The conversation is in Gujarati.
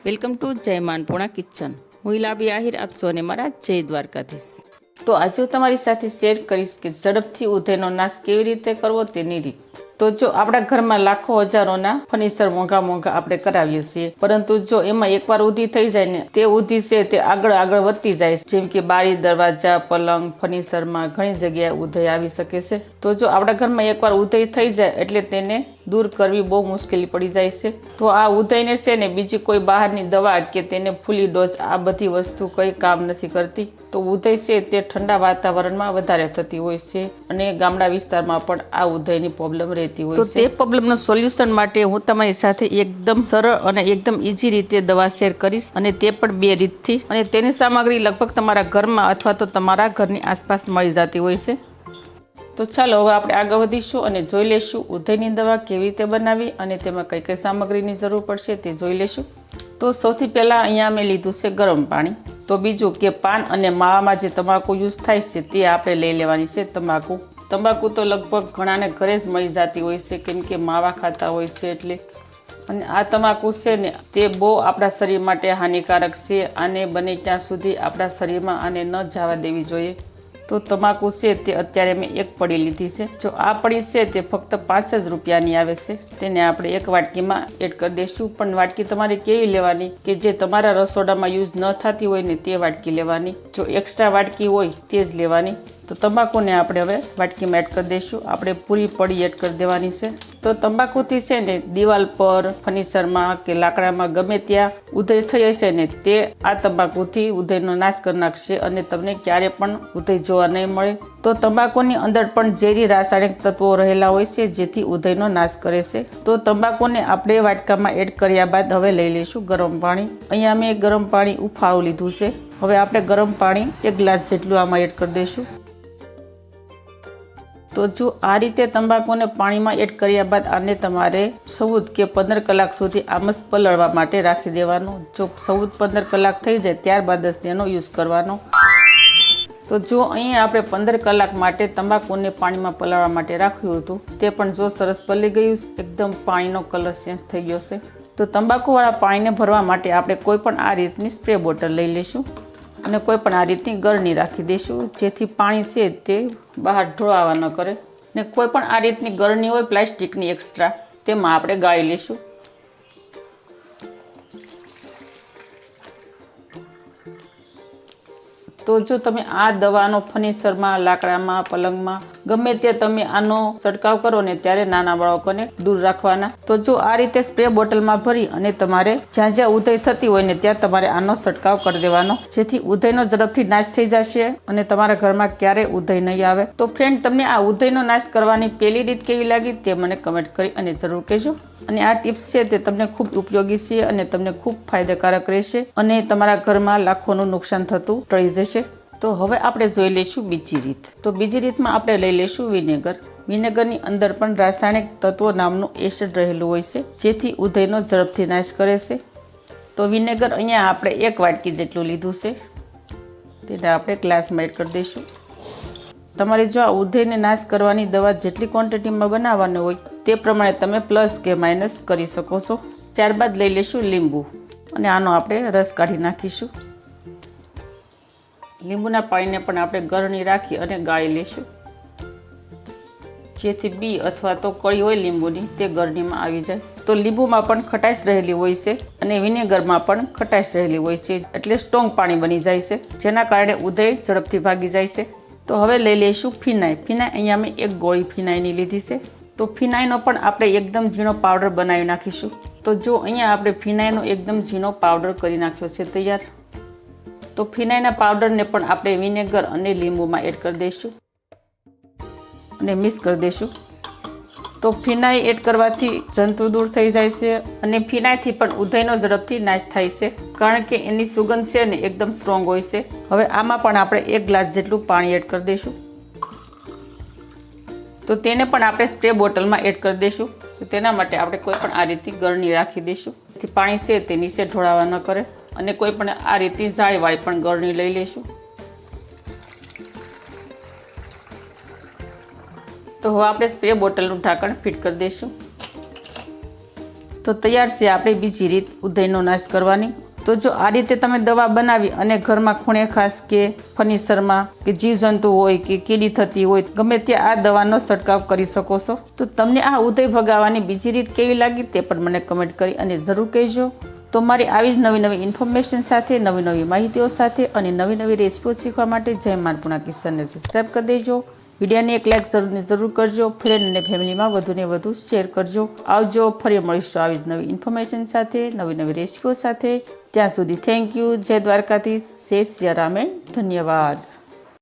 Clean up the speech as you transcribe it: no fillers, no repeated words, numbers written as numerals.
વેલકમ ટુ જય માનપૂર્ણા કિચન. હું ઇલાબી આહિર, આપ સૌને મારા જય દ્વારકાધીશ. તો આજે હું તમારી સાથે શેર કરીશ કે ઝડપથી ઉધઈનો નાશ કેવી રીતે કરવો તેની રીત. તો જો આપણા ઘરમાં લાખો હજારોના ફર્નિચર મોંઘા આપણે કરાવીએ છીએ, પરંતુ જો એમાં એકવાર ઉધી થઈ જાય ને, તે ઉધી છે તે આગળ વધતી જાય. જેમ કે બારી, દરવાજા, પલંગ, ફર્નિચરમાં ઘણી જગ્યાએ ઉધઈ આવી શકે છે. તો જો આપણા ઘરમાં એકવાર ઉધઈ થઈ જાય એટલે તેને દૂર કરવી બહુ મુશ્કેલી પડી જાય છે. તો આ ઉધઈને છે ને બીજી કોઈ બહારની દવા કે તેને ફૂલી ડોઝ આ બધી વસ્તુ કંઈ કામ નથી કરતી. તો ઉધઈ છે તે ઠંડા વાતાવરણમાં વધારે થતી હોય છે અને ગામડા વિસ્તારમાં પણ આ ઉધઈની પ્રોબ્લેમ રહેતી હોય છે. તો તે પ્રોબ્લેમનું સોલ્યુશન માટે હું તમારી સાથે એકદમ સરળ અને એકદમ ઈઝી રીતે દવા શેર કરીશ, અને તે પણ 2 રીતથી. અને તેની સામગ્રી લગભગ તમારા ઘરમાં અથવા તો તમારા ઘરની આસપાસ મળી જતી હોય છે. તો ચાલો હવે આપણે આગળ વધીશું અને જોઈ લઈશું ઉધઈની દવા કેવી રીતે બનાવી અને તેમાં કઈ કઈ સામગ્રીની જરૂર પડશે તે જોઈ લઈશું. તો સૌથી પહેલાં અહીંયા મેં લીધું છે ગરમ પાણી. તો બીજું કે પાન અને માવામાં જે તમાકુ યુઝ થાય છે તે આપણે લઈ લેવાની છે. તંબાકુ તો લગભગ ઘણાને ઘરે જ મળી જતી હોય છે, કેમ કે માવા ખાતા હોય છે એટલે. અને આ તમાકુ છે ને તે બહુ આપણા શરીર માટે હાનિકારક છે. આને બને ત્યાં સુધી આપણા શરીરમાં આને ન જવા દેવી જોઈએ. તો તમાકુ છે તે અત્યારે મેં 1 પડી લીધી છે. જો આ પડી છે તે ફક્ત 5 જ રૂપિયાની આવે છે. તેને આપણે 1 વાટકીમાં એડ કરી દઈશું. પણ વાટકી તમારે કેવી લેવાની કે જે તમારા રસોડામાં યુઝ ન થતી હોય ને તે વાટકી લેવાની. જો એક્સ્ટ્રા વાટકી હોય તે જ લેવાની. તો તંબાકુને આપણે હવે વાટકીમાં એડ કરી દઈશું. આપણે પૂરી પડી એડ કરી દેવાની છે. તો તંબાકુથી છે ને દિવાલ પર, ફર્નિચરમાં કે લાકડામાં ગમે ત્યાં ઉધઈ થઈ હશે ને તે આ તંબાકુથી ઉધઈનો નાશ કરી નાખશે અને તમને ક્યારે પણ ઉધઈ જોવા નહીં મળે. તો તંબાકુની અંદર પણ ઝેરી રાસાયણિક તત્વો રહેલા હોય છે જેથી ઉધઈનો નાશ કરે છે. તો તંબાકુને આપણે વાટકામાં એડ કર્યા બાદ હવે લઈ લઈશું ગરમ પાણી. અહીંયા મેં ગરમ પાણી ઉફાળું લીધું છે. હવે આપણે ગરમ પાણી 1 ગ્લાસ જેટલું આમાં એડ કરી દઈશું. તો જો આ રીતે તંબાકુને પાણીમાં એડ કર્યા બાદ આને તમારે 14 કે 15 કલાક સુધી આમ જ પલળવા માટે રાખી દેવાનું. જો 14-15 કલાક થઈ જાય ત્યારબાદ જ તેનો યુઝ કરવાનો. તો જો અહીંયા આપણે 15 કલાક માટે તંબાકુને પાણીમાં પલાળવા માટે રાખ્યું હતું, તે પણ જો સરસ પલળી ગયું, એકદમ પાણીનો કલર ચેન્જ થઈ ગયો છે. તો તંબાકુવાળા પાણીને ભરવા માટે આપણે કોઈ પણ આ રીતની સ્પ્રે બોટલ લઈ લઈશું અને કોઈ પણ આ રીતની ગળણી રાખી દઈશું, જેથી પાણી છે તે બહાર ઢોળાવા ન કરે. ને કોઈ પણ આ રીતની ગળણી હોય પ્લાસ્ટિકની એક્સ્ટ્રા, તેમાં આપણે ગાળી લઈશું. તો જો તમે આ દવાનો ફર્નિચરમાં, લાકડામાં, પલંગમાં ગમે ત્યાં તમે આનો છંટકાવ કરો ને ત્યારે નાના બાળકોને દૂર રાખવાના. તો જો આ રીતે સ્પ્રે બોટલમાં ભરી અને તમારે જ્યાં જ્યાં ઉધઈ થતી હોય ને ત્યાં તમારે આનો છંટકાવ કરી દેવાનો, જેથી ઉધઈનો ઝડપથી નાશ થઈ જશે અને તમારા ઘરમાં ક્યારેય ઉધઈ નહીં આવે. તો ફ્રેન્ડ, તમને આ ઉધઈનો નાશ કરવાની પહેલી રીત કેવી લાગી તે મને કમેન્ટ કરી અને જરૂર કહેજો. અને આ ટિપ્સ છે તે તમને ખૂબ ઉપયોગી છે અને તમને ખૂબ ફાયદાકારક રહેશે અને તમારા ઘરમાં લાખોનું નુકસાન થતું ટળી જશે. તો હવે આપણે જોઈ લઈશું બીજી રીત. તો બીજી રીતમાં આપણે લઈ લઈશું વિનેગર. વિનેગરની અંદર પણ રાસાયણિક તત્વો નામનું એસિડ રહેલું હોય છે, જેથી ઉધઈનો ઝડપથી નાશ કરે છે. તો વિનેગર અહીંયા આપણે 1 વાટકી જેટલું લીધું છે. તેને આપણે ગ્લાસમાં એડ કરી દઈશું. તમારે જો આ ઉધઈને નાશ કરવાની દવા જેટલી ક્વોન્ટિટીમાં બનાવવાની હોય તે પ્રમાણે તમે પ્લસ કે માઇનસ કરી શકો છો. ત્યારબાદ લઈ લઈશું લીંબુ અને આનો આપણે રસ કાઢી નાખીશું. લીંબુના પાણીને પણ આપણે ગળણી રાખી અને ગાળી લઈશું, જેથી બી અથવા તો કળી હોય લીંબુની તે ગળણીમાં આવી જાય. તો લીંબુમાં પણ ખટાશ રહેલી હોય છે અને વિનેગરમાં પણ ખટાશ રહેલી હોય છે, એટલે સ્ટ્રોંગ પાણી બની જાય છે, જેના કારણે ઉધઈ ઝડપથી ભાગી જાય છે. તો હવે લઈ લઈશું ફિનાઈ. અહીંયા મેં 1 ગોળી ફિનાઈની લીધી છે. તો ફિનાઈનો પણ આપણે એકદમ ઝીણો પાવડર બનાવી નાખીશું. તો જો અહીંયા આપણે ફિનાઈનો એકદમ ઝીણો પાવડર કરી નાખ્યો છે તૈયાર. તો ફિનાઈના પાવડરને પણ આપણે વિનેગર અને લીંબુમાં એડ કરી દઈશું અને મિક્સ કરી દઈશું. તો ફિનાઈ એડ કરવાથી જંતુ દૂર થઈ જાય છે અને ફિનાઈથી પણ ઉધઈનો ઝડપથી નાશ થાય છે, કારણ કે એની સુગંધ છે ને એકદમ સ્ટ્રોંગ હોય છે. હવે આમાં પણ આપણે 1 ગ્લાસ જેટલું પાણી એડ કરી દઈશું. તો તેને પણ આપણે સ્પ્રે બોટલમાં એડ કરી દઈશું. તો તેના માટે આપણે કોઈ પણ આ રીતની ગળણી રાખી દઈશું, જેથી પાણી છે તે નીચે ઢોળાવા ન કરે. અને કોઈ પણ આ રીતની જાળીવાળી પણ ગળણી લઈ લઈશું. તો હવે આપણે સ્પ્રે બોટલનું ઢાંકણ ફિટ કરી દઈશું. તો તૈયાર છે આપણી બીજી રીત ઉધઈનો નાશ કરવાની. તો જો આ રીતે તમે દવા બનાવી અને ઘરમાં ખૂણે ખાસ કે ફર્નિચરમાં કે જીવજંતુ હોય કે કીડી થતી હોય ગમે ત્યાં આ દવાનો છંટકાવ કરી શકો છો. તો તમને આ ઉધઈ ભગાવવાની બીજી રીત કેવી લાગી તે પણ મને કમેન્ટ કરી અને જરૂર કહેજો. તો મારી આવી જ નવી નવી ઇન્ફોર્મેશન સાથે, નવી નવી માહિતીઓ સાથે અને નવી નવી રેસિપીઓ શીખવા માટે જય માનપૂર્ણા કિચનને સબસ્ક્રાઈબ કરી દેજો. વિડીયોને એક લાઈક જરૂર કરજો. ફ્રેન્ડ અને ફેમિલીમાં વધુને વધુ શેર કરજો. આવજો, ફરી મળીશું આવી જ નવી ઇન્ફોર્મેશન સાથે, નવી નવી રેસિપીઓ સાથે. ત્યાં સુધી થેન્ક યુ. જય દ્વારકાધીશ. જય સિયારામ. ધન્યવાદ.